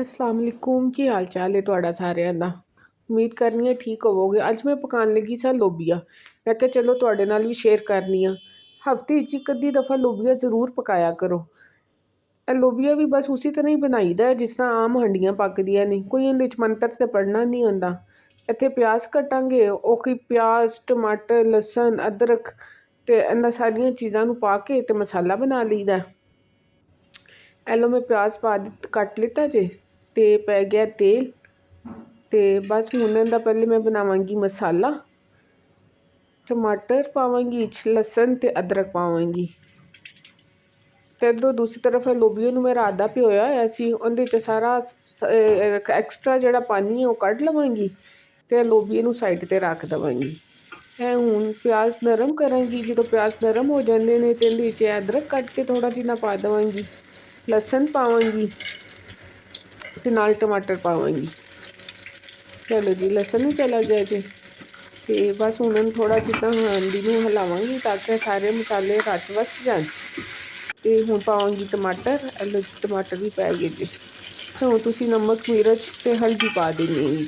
अस्सलाम वालेकुम की हाल चाल है तुहाडा सारिਆਂ ਦਾ। उम्मीद करनी है ठीक होवोगे। अज मैं पकान लगी सा लोबिया। मैं क्या चलो तुहाडे नाल भी शेयर करनी आ। हफ्ते च एक अद्धी दफ़ा लोबिया ज़रूर पकाया करो। लोबिया भी बस उसी तरह ही बनाईदा है जिस तरह आम हंडियां पकदियां ने, कोई इहदे च मंतर ते पढ़ना नहीं होंदा। इत्थे प्याज कटांगे, ओखी प्याज टमाटर लसन अदरक ते इन्हां सारियां चीज़ां नूं पा के ते मसाला बना लईदा। एलो मैं प्याज कट लिता जे ते पै गया तेल ते बस हुण इहदा पहले मैं बनावांगी मसाला। टमाटर पावांगी, लसन ते अदरक पावांगी ते इधरों दूसरी तरफ लोबिया नूं मैं रात दा भिगोया होया सी। उहदे च सारा एक्सट्रा जिहड़ा पानी है वो कढ लवांगी ते लोबिया नूं साइड ते रख देवांगी। हुण प्याज नरम करांगी। जो प्याज नरम हो जाते हैं तो इहदे च अदरक कट के थोड़ा जिन्ना पा देवांगी, लसन पावांगी ते नाल टमाटर पावांगी। चलो जी लसन भी चला गया जी ते बस हुण थोड़ा जितना हांडी नूं हिलावांगी ताकि सारे मसाले रच वस जान। ते हुण पावांगी टमाटर। एलो टमाटर भी पै गए जी। तो हुण तुसीं नमक मिर्च ते हल्दी पा देनी है।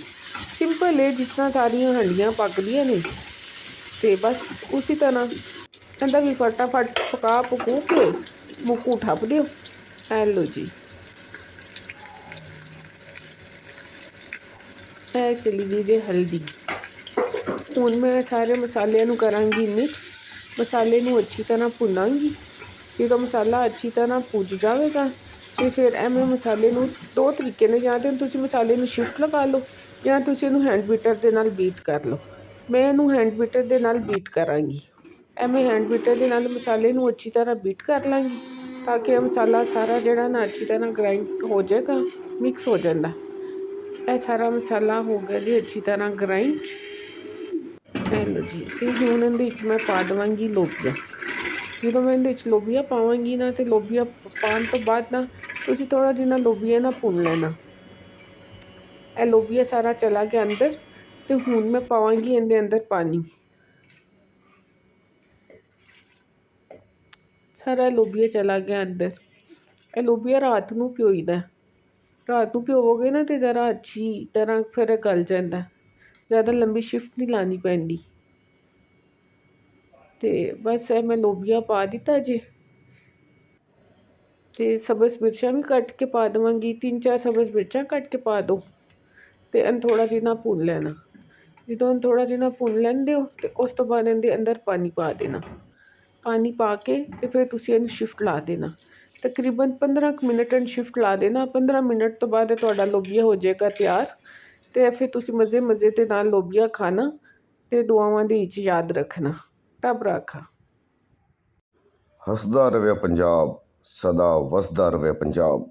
सिंपल है जिस तरह सारियां हंडियां पकदियां ने ते बस उसी तरह इहदा भी फटाफट पका पकू के मुक्कू ठप दिओ। एलो जी चली गई जी हल्दी। हुण मैं सारे मसालिਆਂ ਨੂੰ करांगी मिक्स। मसाले ਨੂੰ अच्छी तरह भुनांगी। जो मसाला अच्छी तरह भुज जाएगा तो फिर मैं मसाले ਨੂੰ दो तरीके ने, या तो तुसीं मसाले ਨੂੰ शिफ्ट लगा लो या तुसीं ਇਹਨੂੰ हैंड बीटर ਦੇ ਨਾਲ बीट कर लो। मैं ਇਹਨੂੰ हैंड बीटर ਦੇ ਨਾਲ बीट करांगी। मैं हैंड बीटर ਦੇ ਨਾਲ मसाले ਨੂੰ अच्छी तरह बीट कर लांगी ताकि मसाला सारा ਜਿਹੜਾ ना अच्छी तरह ग्राइंड हो जाएगा, मिक्स हो जाता। यह सारा मसाला हो गया जी अच्छी तरह ग्राइंड। लो जी तो हुण इहदे च मैं पा देवांगी लोबिया। जो मैं इहदे च लोबिया पावांगी ना तो लोबिया पाने तो बाद ना तुसीं थोड़ा जिन्ना लोबिया ना भुन लेना। लोबिया सारा चला गया अंदर तो हुण मैं पावांगी इहदे अंदर पानी। सारा लोबिया चला गया अंदर। लोबिया रात नूं भिगोईदा। रात को भिगोगे ना तो ज़रा अच्छी तरह फिर गल जाता। ज़्यादा लंबी शिफ्ट नहीं लानी पैंदी। तो बस मैं लोबिया पा दिता जी तो सब्ज़ मिर्चां भी कट के पा देवांगी। 3-4 सब्ज़ मिर्चां कट के पा दो तो इन थोड़ा जिन्ना भुन लेना। जो थोड़ा जिन्ना भुन लेंदे हो तो उस तो बाद इहदे अंदर पानी पा देना। पानी पा के तो फिर तुसीं इहनूं शिफ्ट ला देना। तकरीबन 15 मिनट शिफ्ट ला देना। 15 मिनट तो बाद तुहाडा लोबिया हो जाएगा तैयार। तो फिर तुसीं मज़े मज़े के नाल लोबिया खाना तो दुआवां दे विच याद रखना। रब राखा। हसदा रवे पंजाब, सदा वसदा रवे पंजाब।